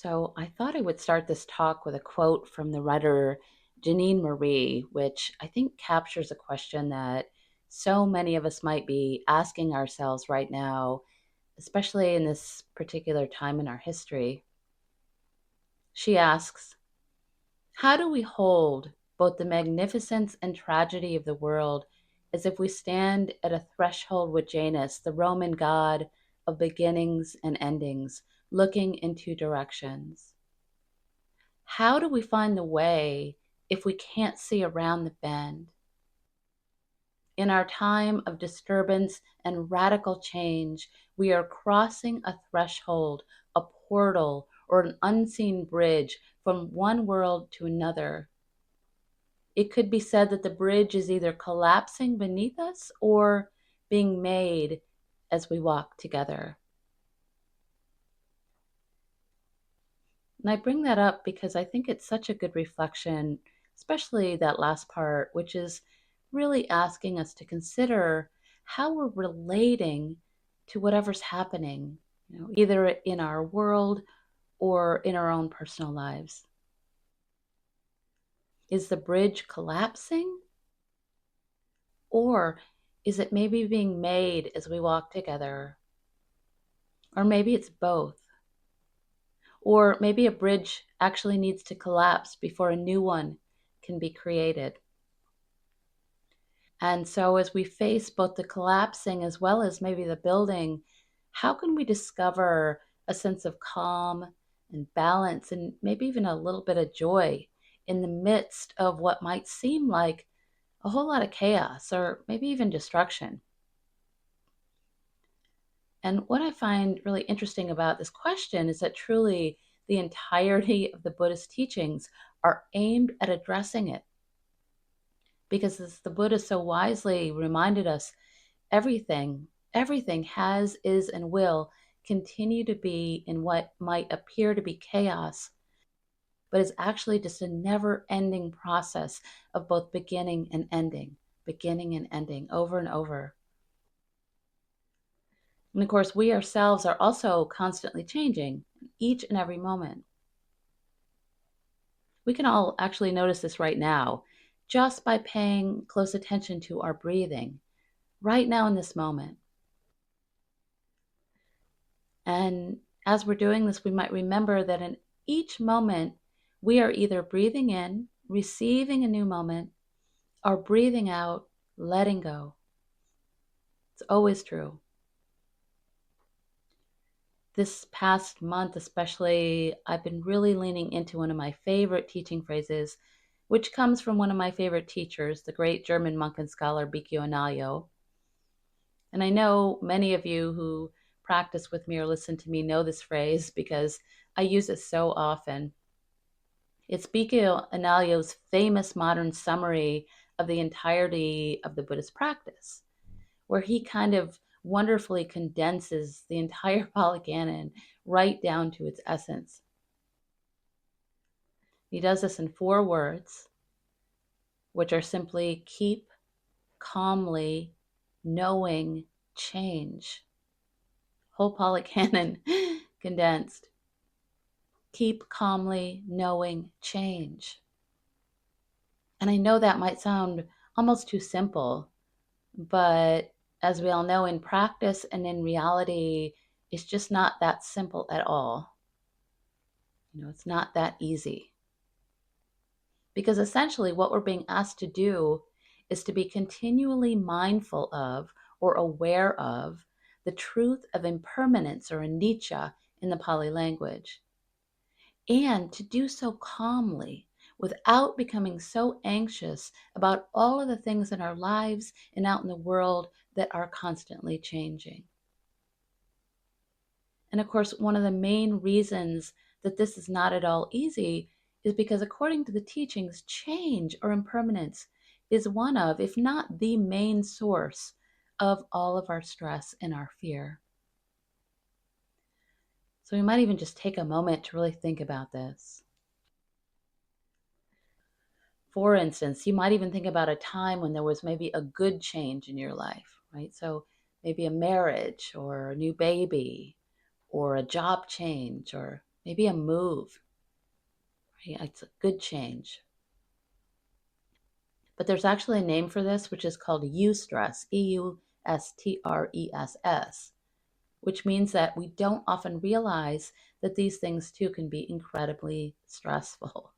So I thought I would start this talk with a quote from the writer Janine Marie, which I think captures a question that so many of us might be asking ourselves right now, especially in this particular time in our history. She asks, how do we hold both the magnificence and tragedy of the world as if we stand at a threshold with Janus, the Roman god of beginnings and endings, looking in two directions? How do we find the way if we can't see around the bend? In our time of disturbance and radical change, we are crossing a threshold, a portal, or an unseen bridge from one world to another. It could be said that the bridge is either collapsing beneath us or being made as we walk together. And I bring that up because I think it's such a good reflection, especially that last part, which is really asking us to consider how we're relating to whatever's happening, either in our world or in our own personal lives. Is the bridge collapsing, or is it maybe being made as we walk together? Or maybe it's both. Or maybe a bridge actually needs to collapse before a new one can be created. And so, as we face both the collapsing as well as maybe the building, how can we discover a sense of calm and balance and maybe even a little bit of joy in the midst of what might seem like a whole lot of chaos or maybe even destruction? And what I find really interesting about this question is that truly the entirety of the Buddhist teachings are aimed at addressing it. Because as the Buddha so wisely reminded us, everything has, is, and will continue to be in what might appear to be chaos, but is actually just a never ending process of both beginning and ending over and over. And of course, we ourselves are also constantly changing each and every moment. We can all actually notice this right now just by paying close attention to our breathing right now in this moment. And as we're doing this, we might remember that in each moment, we are either breathing in, receiving a new moment, or breathing out, letting go. It's always true. This past month, especially, I've been really leaning into one of my favorite teaching phrases, which comes from one of my favorite teachers, the great German monk and scholar Bikyo Anályo. And I know many of you who practice with me or listen to me know this phrase because I use it so often. It's Bikyo Anályo's famous modern summary of the entirety of the Buddhist practice, where he kind of wonderfully condenses the entire Pali Canon right down to its essence. He does this in 4 words, which are simply keep calmly knowing change. Whole Pali Canon condensed. Keep calmly knowing change. And I know that might sound almost too simple, but as we all know, in practice and in reality, it's just not that simple at all. It's not that easy. Because essentially, what we're being asked to do is to be continually mindful of or aware of the truth of impermanence or anicca in the Pali language, and to do so calmly without becoming so anxious about all of the things in our lives and out in the world that are constantly changing. And of course, one of the main reasons that this is not at all easy is because, according to the teachings, change or impermanence is one of, if not the main source of all of our stress and our fear. So we might even just take a moment to really think about this. For instance, you might even think about a time when there was maybe a good change in your life, right? So maybe a marriage or a new baby or a job change or maybe a move, right? It's a good change. But there's actually a name for this, which is called eustress, eustress, which means that we don't often realize that these things too can be incredibly stressful.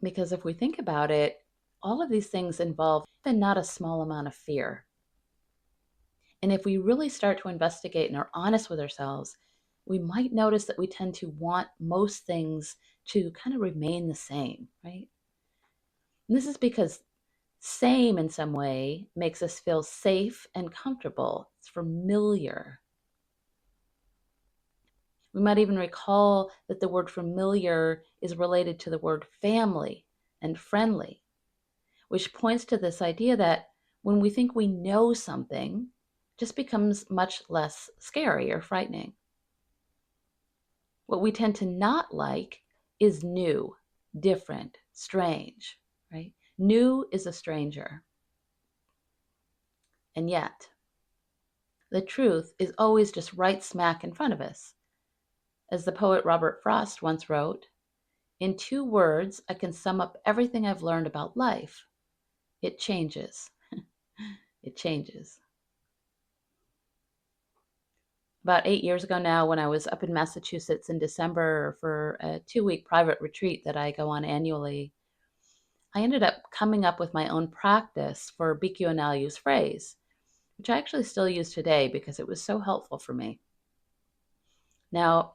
Because if we think about it, all of these things involve even not a small amount of fear. And if we really start to investigate and are honest with ourselves, we might notice that we tend to want most things to kind of remain the same, right? And this is because same in some way makes us feel safe and comfortable. It's familiar. We might even recall that the word familiar is related to the word family and friendly, which points to this idea that when we think we know something, it just becomes much less scary or frightening. What we tend to not like is new, different, strange, right? New is a stranger. And yet, the truth is always just right smack in front of us. As the poet Robert Frost once wrote, "In 2 words, I can sum up everything I've learned about life. It changes." It changes. About 8 years ago now, when I was up in Massachusetts in December for a 2-week private retreat that I go on annually, I ended up coming up with my own practice for BQ and Alyu's phrase, which I actually still use today because it was so helpful for me. Now,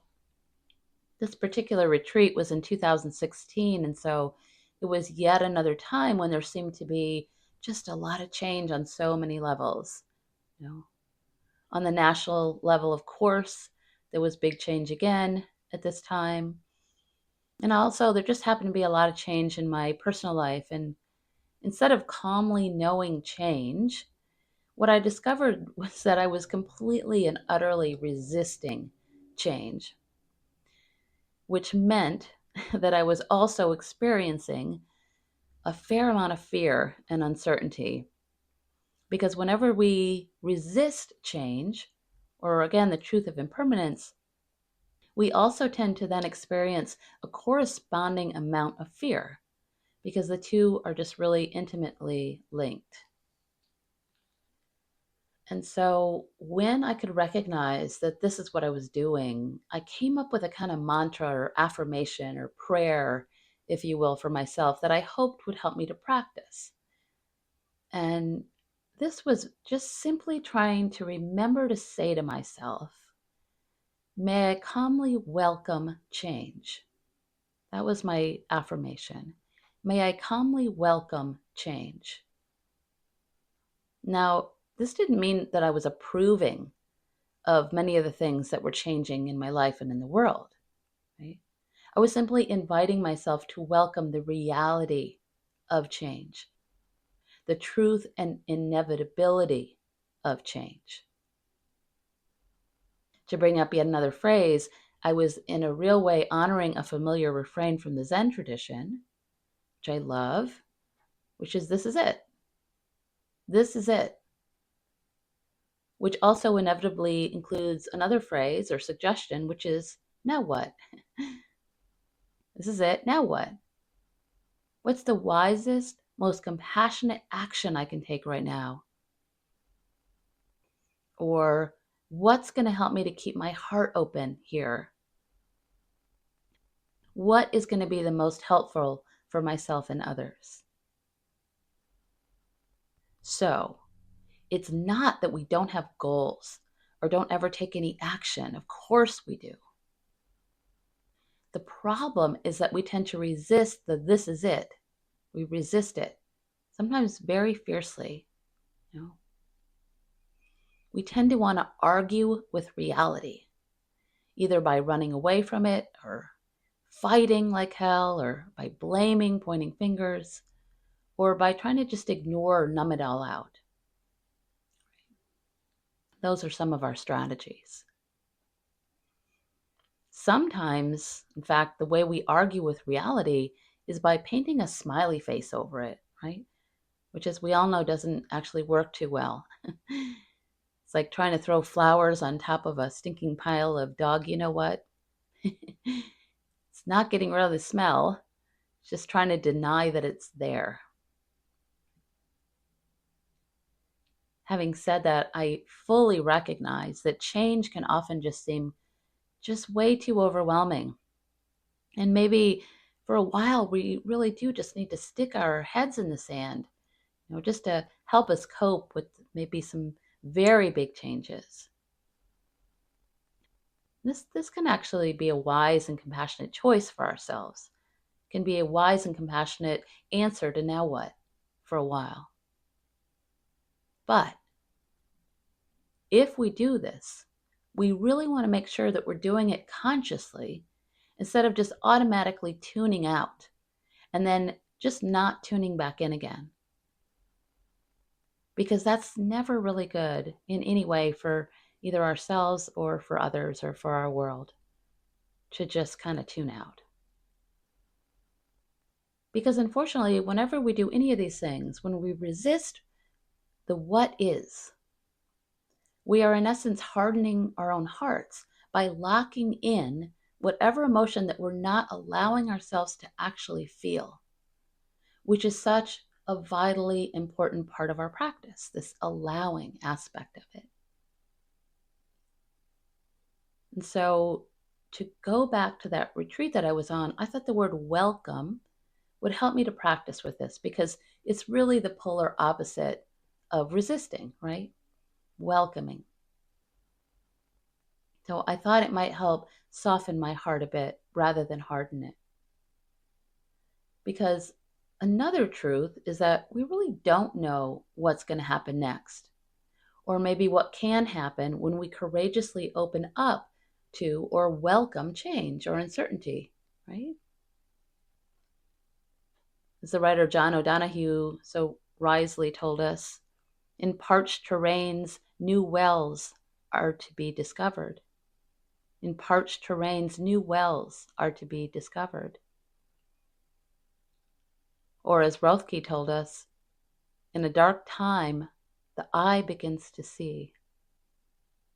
this particular retreat was in 2016, and so it was yet another time when there seemed to be just a lot of change on so many levels. You know, on the national level, of course, there was big change again at this time. And also, there just happened to be a lot of change in my personal life. And instead of calmly knowing change, what I discovered was that I was completely and utterly resisting change, which meant that I was also experiencing a fair amount of fear and uncertainty. Because whenever we resist change, or again, the truth of impermanence, we also tend to then experience a corresponding amount of fear because the two are just really intimately linked. And so when I could recognize that this is what I was doing, I came up with a kind of mantra or affirmation or prayer, if you will, for myself that I hoped would help me to practice. And this was just simply trying to remember to say to myself, may I calmly welcome change. That was my affirmation. May I calmly welcome change. Now, this didn't mean that I was approving of many of the things that were changing in my life and in the world, right? I was simply inviting myself to welcome the reality of change, the truth and inevitability of change. To bring up yet another phrase, I was in a real way honoring a familiar refrain from the Zen tradition, which I love, which is this is it. This is it. Which also inevitably includes another phrase or suggestion, which is now what? This is it. Now what? What's the wisest, most compassionate action I can take right now? Or what's going to help me to keep my heart open here? What is going to be the most helpful for myself and others? So, it's not that we don't have goals or don't ever take any action. Of course we do. The problem is that we tend to resist the this is it. We resist it, sometimes very fiercely. You know? We tend to want to argue with reality, either by running away from it or fighting like hell or by blaming, pointing fingers, or by trying to just ignore or numb it all out. Those are some of our strategies. Sometimes, in fact, the way we argue with reality is by painting a smiley face over it, right? Which, as we all know, doesn't actually work too well. It's like trying to throw flowers on top of a stinking pile of dog, you know what? It's not getting rid of the smell, it's just trying to deny that it's there. Having said that, I fully recognize that change can often just seem just way too overwhelming. And maybe for a while, we really do just need to stick our heads in the sand, just to help us cope with maybe some very big changes. This can actually be a wise and compassionate choice for ourselves. It can be a wise and compassionate answer to now what for a while. But if we do this, we really want to make sure that we're doing it consciously instead of just automatically tuning out and then just not tuning back in again. Because that's never really good in any way for either ourselves or for others or for our world to just kind of tune out. Because unfortunately, whenever we do any of these things, when we resist the what is, we are in essence hardening our own hearts by locking in whatever emotion that we're not allowing ourselves to actually feel, which is such a vitally important part of our practice, this allowing aspect of it. And so to go back to that retreat that I was on, I thought the word welcome would help me to practice with this because it's really the polar opposite of resisting, right? Welcoming. So I thought it might help soften my heart a bit rather than harden it. Because another truth is that we really don't know what's going to happen next, or maybe what can happen when we courageously open up to or welcome change or uncertainty, right? As the writer John O'Donohue so wisely told us, in parched terrains, new wells are to be discovered. In parched terrains, new wells are to be discovered. Or as Rothke told us, in a dark time, the eye begins to see.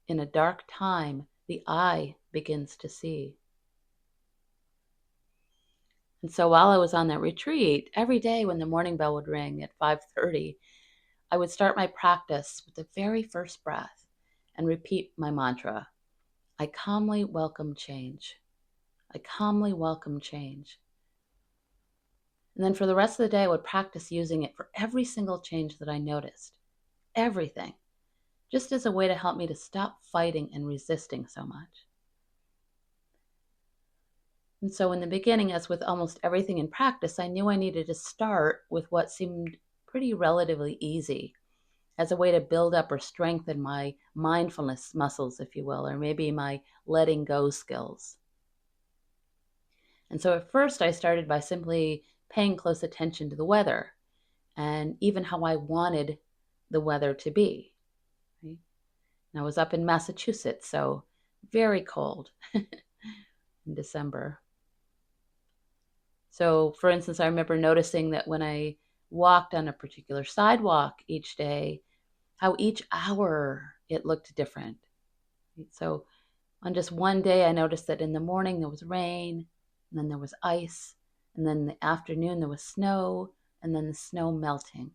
In a dark time, the eye begins to see. And so while I was on that retreat, every day when the morning bell would ring at 5:30, I would start my practice with the very first breath and repeat my mantra. I calmly welcome change. I calmly welcome change. And then for the rest of the day, I would practice using it for every single change that I noticed. Everything. Just as a way to help me to stop fighting and resisting so much. And so in the beginning, as with almost everything in practice, I knew I needed to start with what seemed pretty relatively easy as a way to build up or strengthen my mindfulness muscles, if you will, or maybe my letting go skills. And so at first I started by simply paying close attention to the weather and even how I wanted the weather to be. Right? And I was up in Massachusetts, so very cold in December. So for instance, I remember noticing that when I walked on a particular sidewalk each day, how each hour it looked different. So on just one day, I noticed that in the morning there was rain, and then there was ice, and then in the afternoon there was snow, and then the snow melting,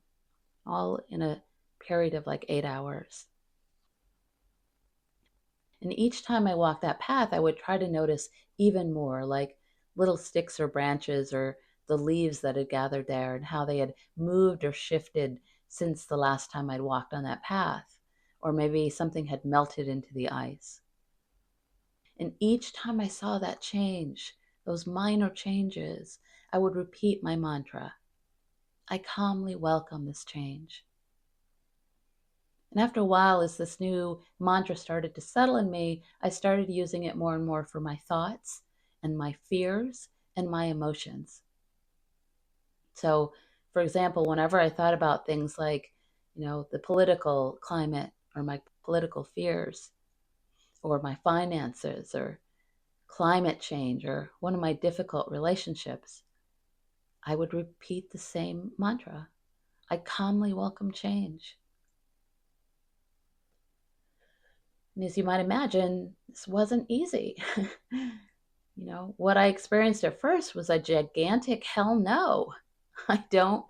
all in a period of like 8 hours. And each time I walked that path, I would try to notice even more, like little sticks or branches or the leaves that had gathered there and how they had moved or shifted since the last time I'd walked on that path. Or maybe something had melted into the ice. And each time I saw that change, those minor changes, I would repeat my mantra. I calmly welcome this change. And after a while, as this new mantra started to settle in me, I started using it more and more for my thoughts and my fears and my emotions. So, for example, whenever I thought about things like, the political climate or my political fears or my finances or climate change or one of my difficult relationships, I would repeat the same mantra. I calmly welcome change. And as you might imagine, this wasn't easy. What I experienced at first was a gigantic hell no. I don't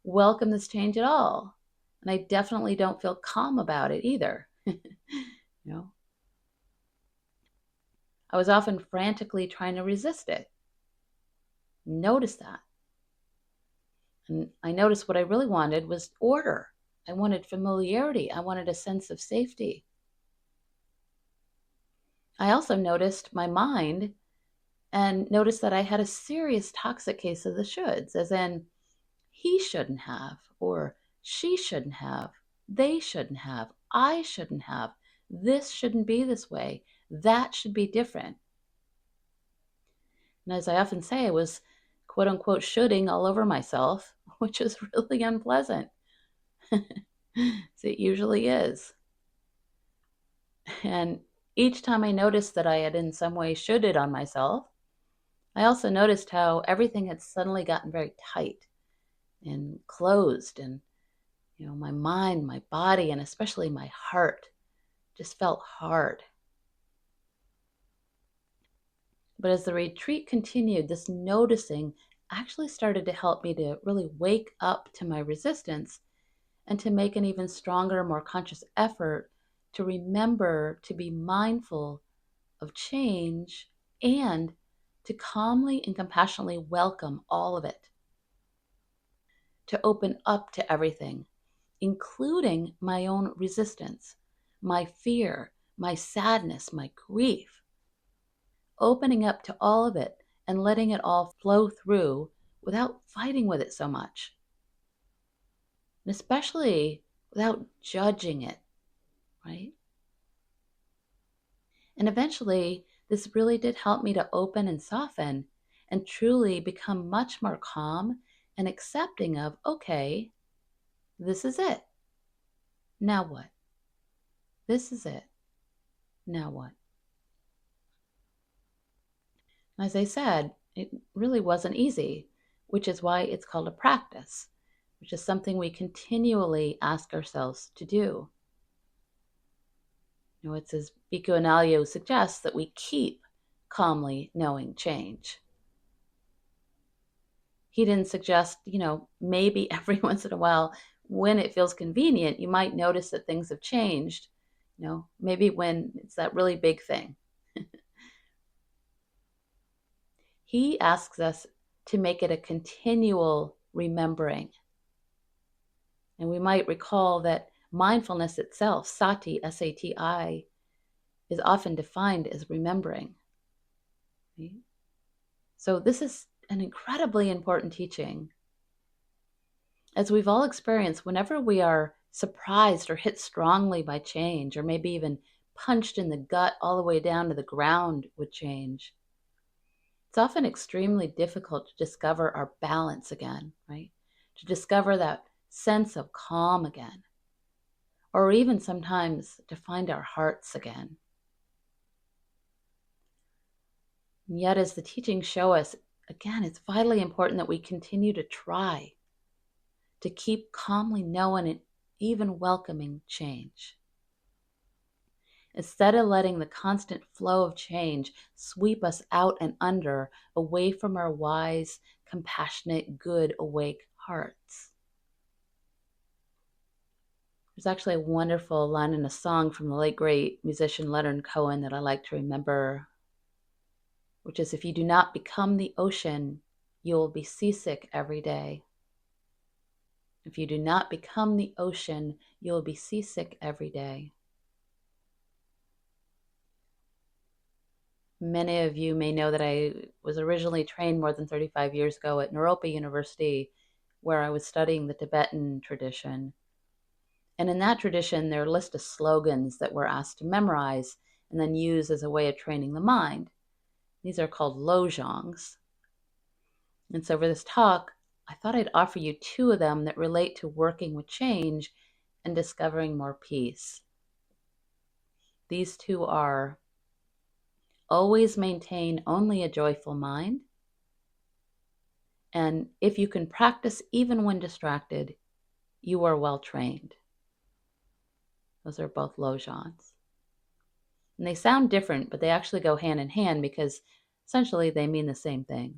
welcome this change at all. And I definitely don't feel calm about it either. You know, I was often frantically trying to resist it. Notice that. And I noticed what I really wanted was order. I wanted familiarity. I wanted a sense of safety. I also noticed my mind and noticed that I had a serious toxic case of the shoulds, as in, he shouldn't have, or she shouldn't have, they shouldn't have, I shouldn't have, this shouldn't be this way, that should be different. And as I often say, I was quote unquote shoulding all over myself, which is really unpleasant. So it usually is. And each time I noticed that I had in some way shoulded on myself, I also noticed how everything had suddenly gotten very tight and closed, and my mind, my body, and especially my heart just felt hard. But as the retreat continued, this noticing actually started to help me to really wake up to my resistance and to make an even stronger, more conscious effort to remember to be mindful of change and to calmly and compassionately welcome all of it, to open up to everything, including my own resistance, my fear, my sadness, my grief, opening up to all of it and letting it all flow through without fighting with it so much, and especially without judging it, right? And eventually, this really did help me to open and soften and truly become much more calm and accepting of, okay, this is it. Now what? This is it. Now what? As I said, it really wasn't easy, which is why it's called a practice, which is something we continually ask ourselves to do. It's as Bhikkhu Analayo suggests that we keep calmly knowing change. He didn't suggest, maybe every once in a while when it feels convenient, you might notice that things have changed, maybe when it's that really big thing. He asks us to make it a continual remembering. And we might recall that mindfulness itself, sati, S-A-T-I, is often defined as remembering. Right? So this is an incredibly important teaching. As we've all experienced, whenever we are surprised or hit strongly by change, or maybe even punched in the gut all the way down to the ground with change, it's often extremely difficult to discover our balance again, right? To discover that sense of calm again, or even sometimes to find our hearts again. And yet, as the teachings show us, again, it's vitally important that we continue to try to keep calmly knowing and even welcoming change. Instead of letting the constant flow of change sweep us out and under, away from our wise, compassionate, good, awake hearts. There's actually a wonderful line in a song from the late great musician Leonard Cohen that I like to remember, which is, if you do not become the ocean, you will be seasick every day. If you do not become the ocean, you will be seasick every day. Many of you may know that I was originally trained more than 35 years ago at Naropa University, where I was studying the Tibetan tradition. And in that tradition, there are a list of slogans that we're asked to memorize and then use as a way of training the mind. These are called lojongs. And so for this talk, I thought I'd offer you two of them that relate to working with change and discovering more peace. These two are: always maintain only a joyful mind, and if you can practice even when distracted, you are well trained. Those are both lojongs. And they sound different, but they actually go hand in hand because essentially they mean the same thing.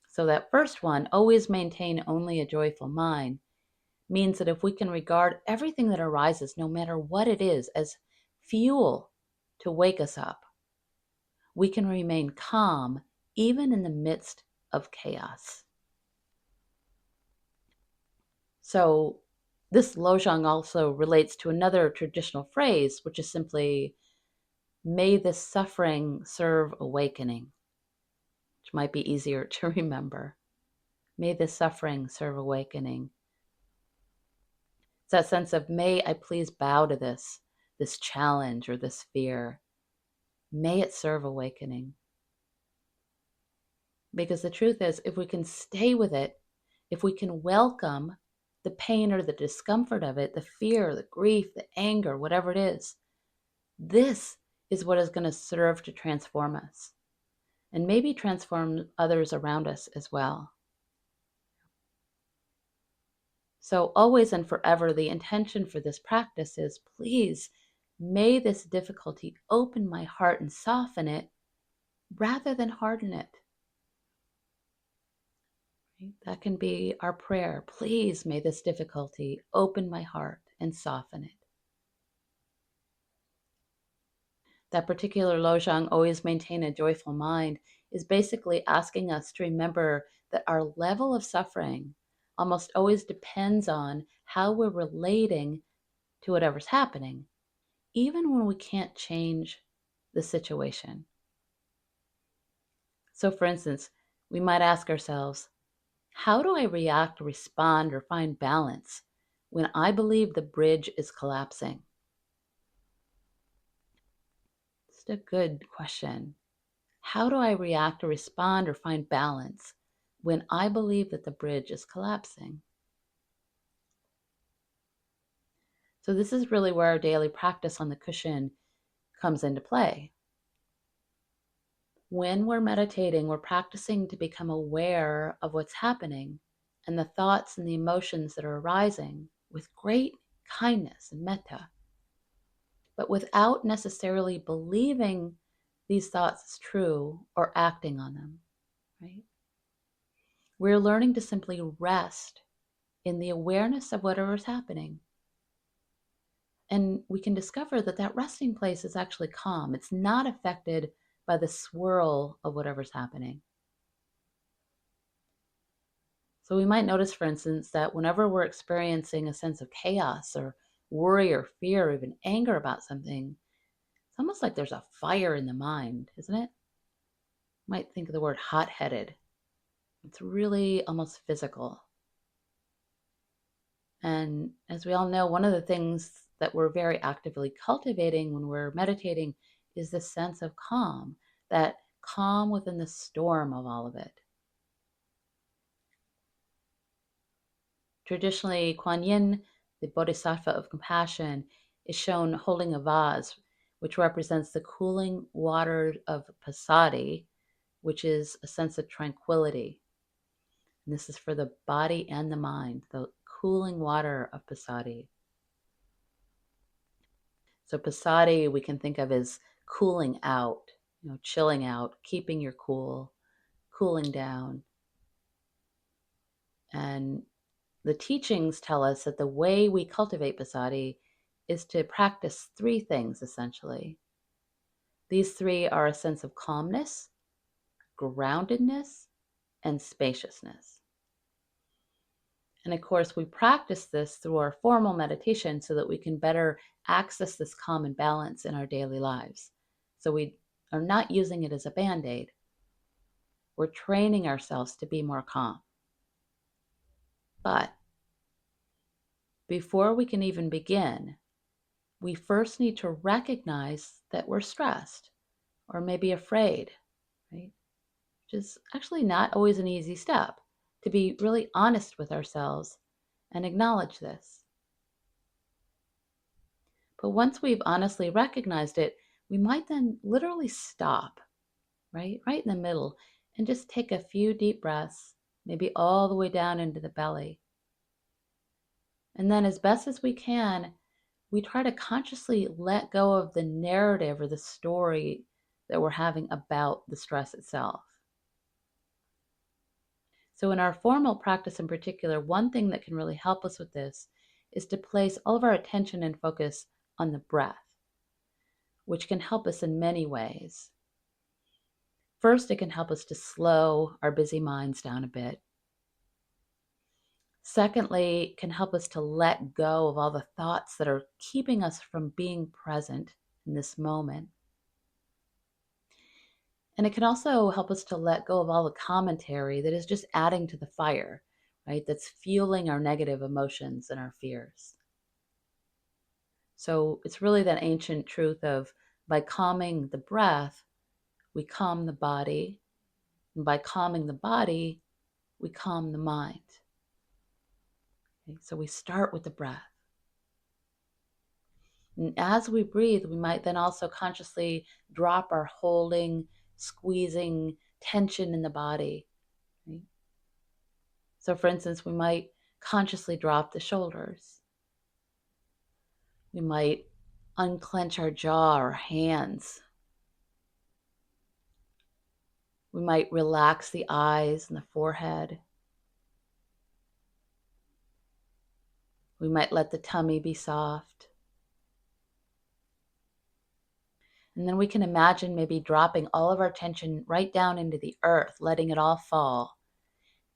So that first one, always maintain only a joyful mind, means that if we can regard everything that arises, no matter what it is, as fuel to wake us up, we can remain calm even in the midst of chaos. So this lojong also relates to another traditional phrase, which is simply, may this suffering serve awakening, which might be easier to remember. May this suffering serve awakening. It's that sense of, may I please bow to this challenge or this fear. May it serve awakening. Because the truth is, if we can stay with it, if we can welcome the pain or the discomfort of it, the fear, the grief, the anger, whatever it is, this is what is going to serve to transform us and maybe transform others around us as well. So always and forever, the intention for this practice is, please, may this difficulty open my heart and soften it rather than harden it. Right? That can be our prayer. Please, may this difficulty open my heart and soften it. That particular lojong, always maintain a joyful mind, is basically asking us to remember that our level of suffering almost always depends on how we're relating to whatever's happening, even when we can't change the situation. So, for instance, we might ask ourselves, how do I react, respond, or find balance when I believe the bridge is collapsing? It's a good question. How do I react or respond or find balance when I believe that the bridge is collapsing? So this is really where our daily practice on the cushion comes into play. When we're meditating, we're practicing to become aware of what's happening and the thoughts and the emotions that are arising with great kindness and metta, but without necessarily believing these thoughts as true or acting on them, right? We're learning to simply rest in the awareness of whatever is happening. And we can discover that that resting place is actually calm. It's not affected by the swirl of whatever's happening. So we might notice, for instance, that whenever we're experiencing a sense of chaos or worry or fear or even anger about something, it's almost like there's a fire in the mind, isn't it? You might think of the word hot-headed. It's really almost physical. And as we all know, one of the things that we're very actively cultivating when we're meditating is this sense of calm, that calm within the storm of all of it. Traditionally, Kuan Yin, the bodhisattva of compassion, is shown holding a vase, which represents the cooling water of passaddhi, which is a sense of tranquility. And this is for the body and the mind, the cooling water of passaddhi. So passaddhi we can think of as cooling out, chilling out, keeping your cool, cooling down. And the teachings tell us that the way we cultivate passaddhi is to practice three things essentially. These three are a sense of calmness, groundedness, and spaciousness. And of course, we practice this through our formal meditation so that we can better access this calm and balance in our daily lives. So we are not using it as a band-aid. We're training ourselves to be more calm. But before we can even begin, we first need to recognize that we're stressed or maybe afraid, right? Which is actually not always an easy step, to be really honest with ourselves and acknowledge this. But once we've honestly recognized it, we might then literally stop, right? Right in the middle, and just take a few deep breaths, maybe all the way down into the belly. And then as best as we can, we try to consciously let go of the narrative or the story that we're having about the stress itself. So in our formal practice in particular, one thing that can really help us with this is to place all of our attention and focus on the breath, which can help us in many ways. First, it can help us to slow our busy minds down a bit. Secondly, it can help us to let go of all the thoughts that are keeping us from being present in this moment. And it can also help us to let go of all the commentary that is just adding to the fire, right? That's fueling our negative emotions and our fears. So it's really that ancient truth of by calming the breath, we calm the body. And by calming the body, we calm the mind. Okay? So we start with the breath. And as we breathe, we might then also consciously drop our holding, squeezing, tension in the body. Right? So for instance, we might consciously drop the shoulders. We might unclench our jaw or hands. We might relax the eyes and the forehead. We might let the tummy be soft. And then we can imagine maybe dropping all of our tension right down into the earth, letting it all fall,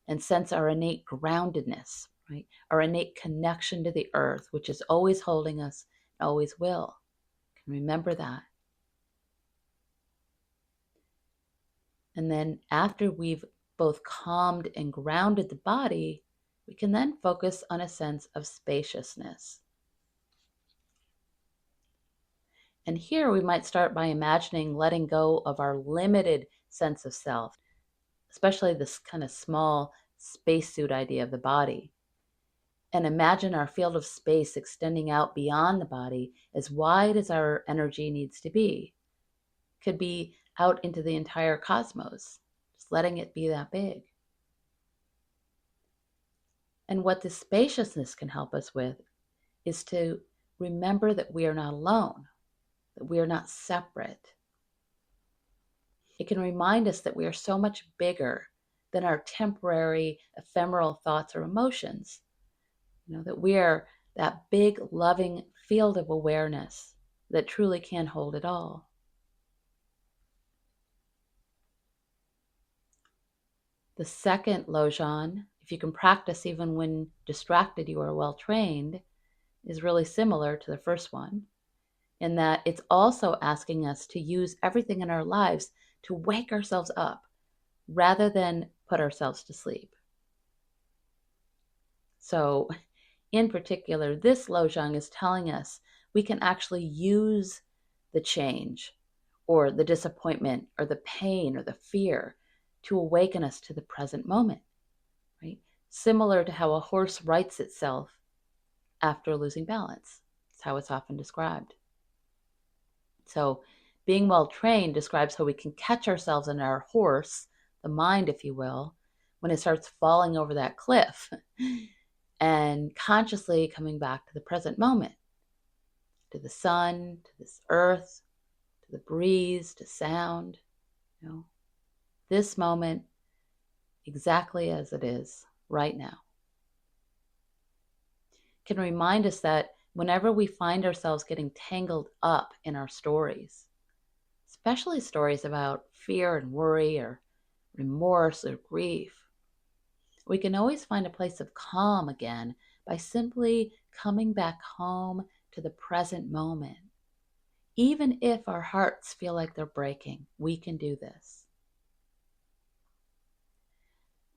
and sense our innate groundedness, right? Our innate connection to the earth, which is always holding us, always will. Can remember that. And then after we've both calmed and grounded the body, we can then focus on a sense of spaciousness. And here we might start by imagining letting go of our limited sense of self, especially this kind of small spacesuit idea of the body. And imagine our field of space extending out beyond the body as wide as our energy needs to be. Could be out into the entire cosmos, just letting it be that big. And what this spaciousness can help us with is to remember that we are not alone, that we are not separate. It can remind us that we are so much bigger than our temporary, ephemeral thoughts or emotions. That we are that big, loving field of awareness that truly can hold it all. The second Lojong, if you can practice even when distracted, you are well trained, is really similar to the first one, in that it's also asking us to use everything in our lives to wake ourselves up rather than put ourselves to sleep. So in particular, this Lojong is telling us we can actually use the change or the disappointment or the pain or the fear to awaken us to the present moment, right? Similar to how a horse rights itself after losing balance. That's how it's often described. So being well trained describes how we can catch ourselves in our horse, the mind, if you will, when it starts falling over that cliff and consciously coming back to the present moment, to the sun, to this earth, to the breeze, to sound, this moment exactly as it is right now. Can remind us that whenever we find ourselves getting tangled up in our stories, especially stories about fear and worry or remorse or grief, we can always find a place of calm again by simply coming back home to the present moment. Even if our hearts feel like they're breaking, we can do this.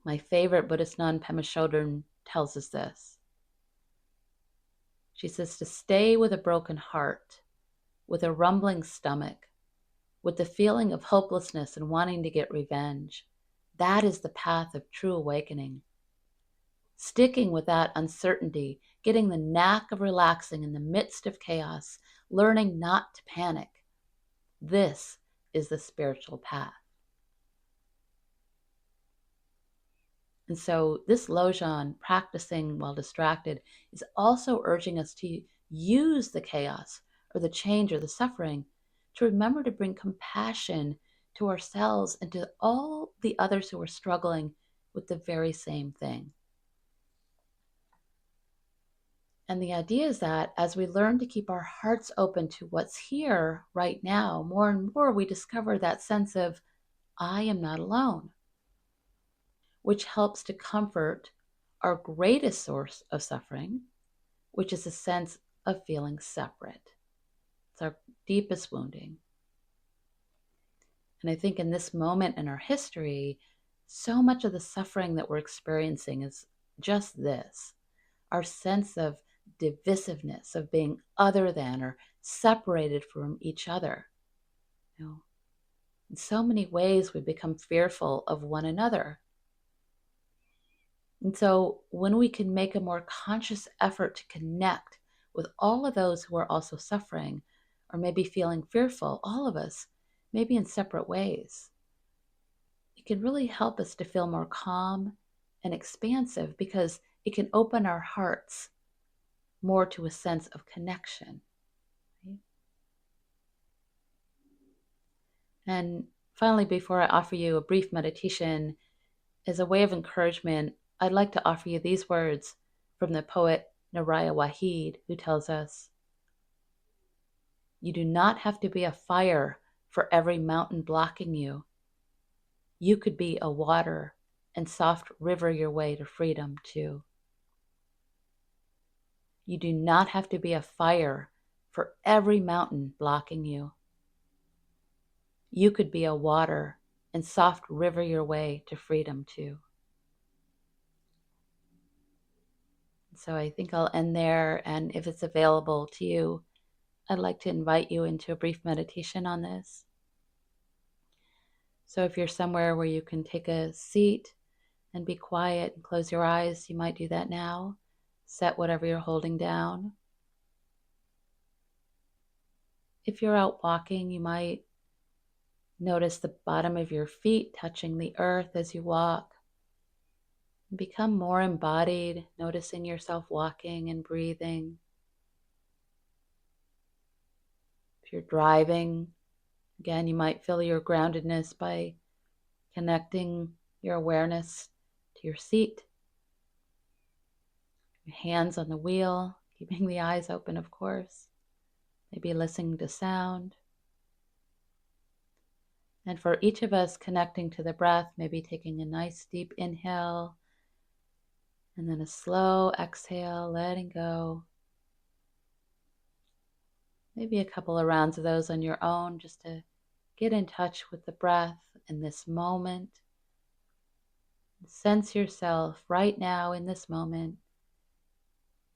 My favorite Buddhist nun, Pema Chodron, tells us this. She says to stay with a broken heart, with a rumbling stomach, with the feeling of hopelessness and wanting to get revenge. That is the path of true awakening. Sticking with that uncertainty, getting the knack of relaxing in the midst of chaos, learning not to panic. This is the spiritual path. And so this Lojong, practicing while distracted, is also urging us to use the chaos or the change or the suffering to remember to bring compassion to ourselves and to all the others who are struggling with the very same thing. And the idea is that as we learn to keep our hearts open to what's here right now, more and more we discover that sense of, I am not alone, which helps to comfort our greatest source of suffering, which is a sense of feeling separate. It's our deepest wounding. And I think in this moment in our history, so much of the suffering that we're experiencing is just this, our sense of divisiveness, of being other than or separated from each other. In so many ways, we become fearful of one another. And so when we can make a more conscious effort to connect with all of those who are also suffering or maybe feeling fearful, all of us, maybe in separate ways, it can really help us to feel more calm and expansive because it can open our hearts more to a sense of connection. Right? And finally, before I offer you a brief meditation, as a way of encouragement, I'd like to offer you these words from the poet Naraya Waheed, who tells us, "You do not have to be a fire for every mountain blocking you. You could be a water and soft river your way to freedom too. You do not have to be a fire for every mountain blocking you. You could be a water and soft river your way to freedom too." So I think I'll end there. And if it's available to you, I'd like to invite you into a brief meditation on this. So if you're somewhere where you can take a seat and be quiet and close your eyes, you might do that now. Set whatever you're holding down. If you're out walking, you might notice the bottom of your feet touching the earth as you walk. Become more embodied, noticing yourself walking and breathing. If you're driving, again, you might feel your groundedness by connecting your awareness to your seat, your hands on the wheel, keeping the eyes open, of course, maybe listening to sound. And for each of us, connecting to the breath, maybe taking a nice deep inhale and then a slow exhale, letting go. Maybe a couple of rounds of those on your own, just to get in touch with the breath in this moment. Sense yourself right now in this moment,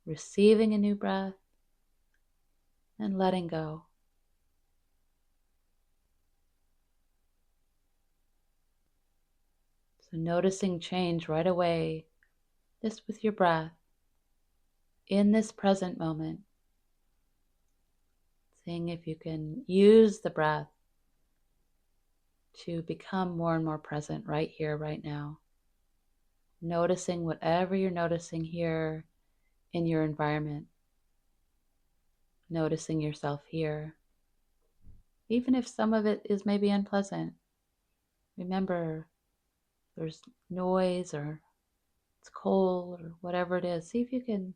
receiving a new breath and letting go. So noticing change right away, just with your breath, in this present moment. Seeing if you can use the breath to become more and more present right here, right now. Noticing whatever you're noticing here in your environment. Noticing yourself here. Even if some of it is maybe unpleasant, remember there's noise or it's cold or whatever it is. See if you can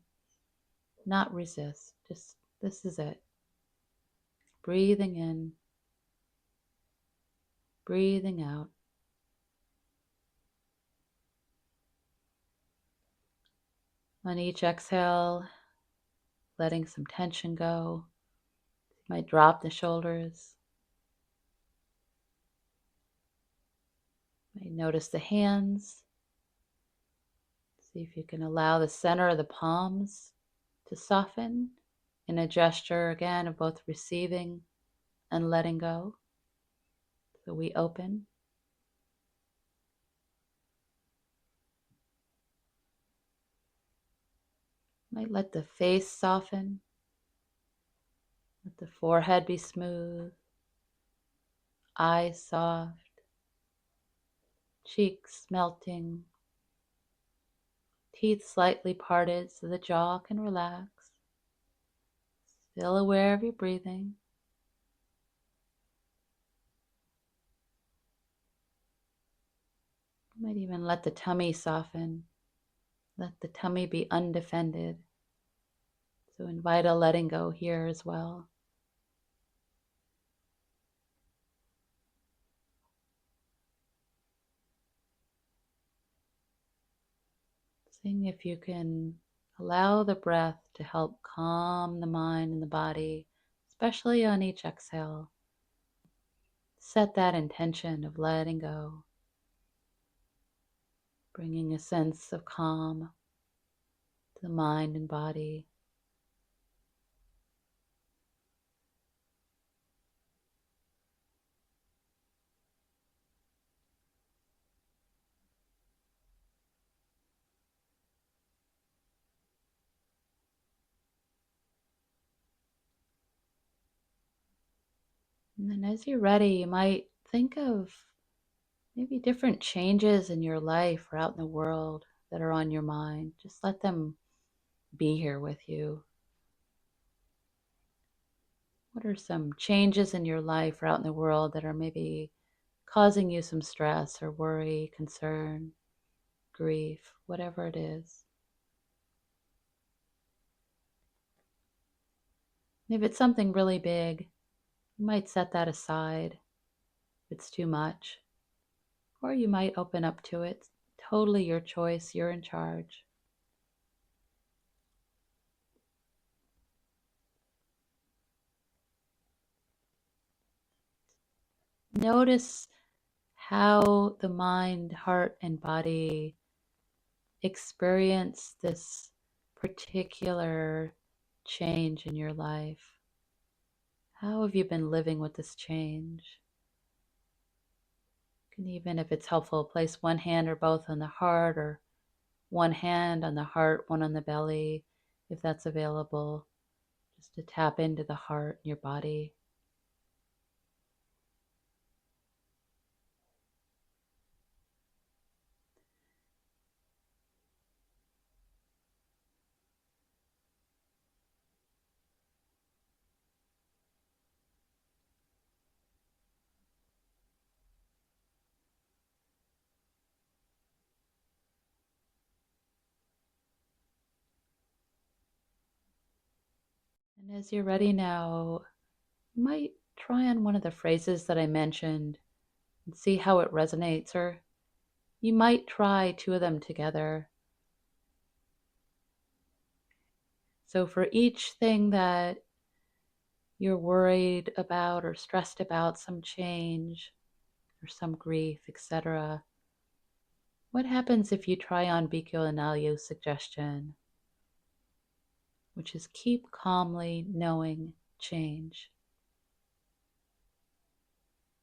not resist. Just, this is it. Breathing in, breathing out. On each exhale, letting some tension go. You might drop the shoulders. You might notice the hands. See if you can allow the center of the palms to soften in a gesture, again, of both receiving and letting go. So we open. Might let the face soften. Let the forehead be smooth. Eyes soft. Cheeks melting. Teeth slightly parted so the jaw can relax. Still aware of your breathing. You might even let the tummy soften. Let the tummy be undefended. So invite a letting go here as well. Seeing if you can allow the breath to help calm the mind and the body, especially on each exhale. Set that intention of letting go, bringing a sense of calm to the mind and body. And then as you're ready, you might think of maybe different changes in your life or out in the world that are on your mind. Just let them be here with you. What are some changes in your life or out in the world that are maybe causing you some stress or worry, concern, grief, whatever it is? If it's something really big, you might set that aside if it's too much, or you might open up to it. Totally your choice, you're in charge. Notice how the mind, heart, and body experience this particular change in your life. How have you been living with this change? You can even, if it's helpful, place one hand or both on the heart, or one hand on the heart, one on the belly, if that's available, just to tap into the heart and your body. And as you're ready now, you might try on one of the phrases that I mentioned and see how it resonates, or you might try two of them together. So for each thing that you're worried about or stressed about, some change or some grief, etc., what happens if you try on Bikyo Anala's suggestion, which is keep calmly knowing change?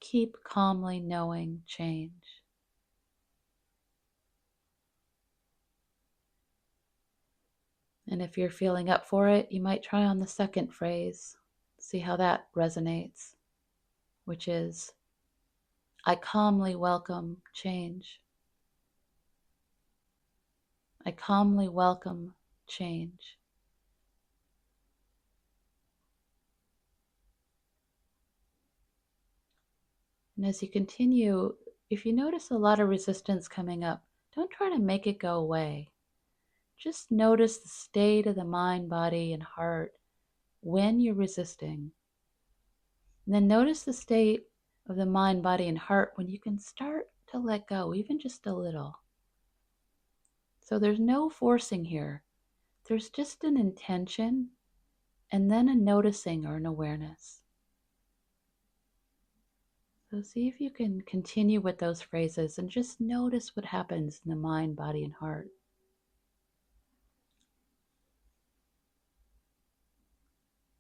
Keep calmly knowing change. And if you're feeling up for it, you might try on the second phrase, see how that resonates, which is, I calmly welcome change. I calmly welcome change. And as you continue, if you notice a lot of resistance coming up, don't try to make it go away. Just notice the state of the mind, body, and heart when you're resisting. And then notice the state of the mind, body, and heart when you can start to let go, even just a little. So there's no forcing here. There's just an intention and then a noticing or an awareness. So see if you can continue with those phrases and just notice what happens in the mind, body, and heart.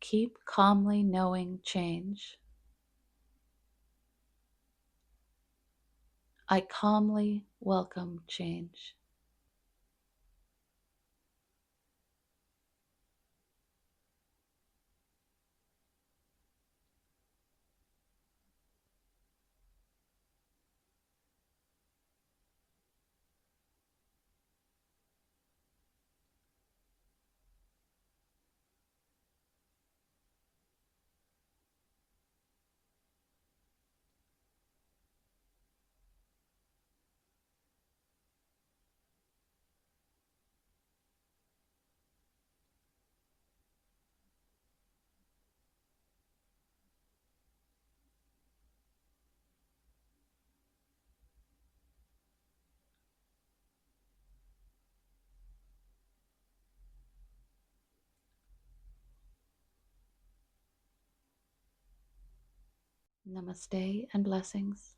Keep calmly knowing change. I calmly welcome change. Namaste and blessings.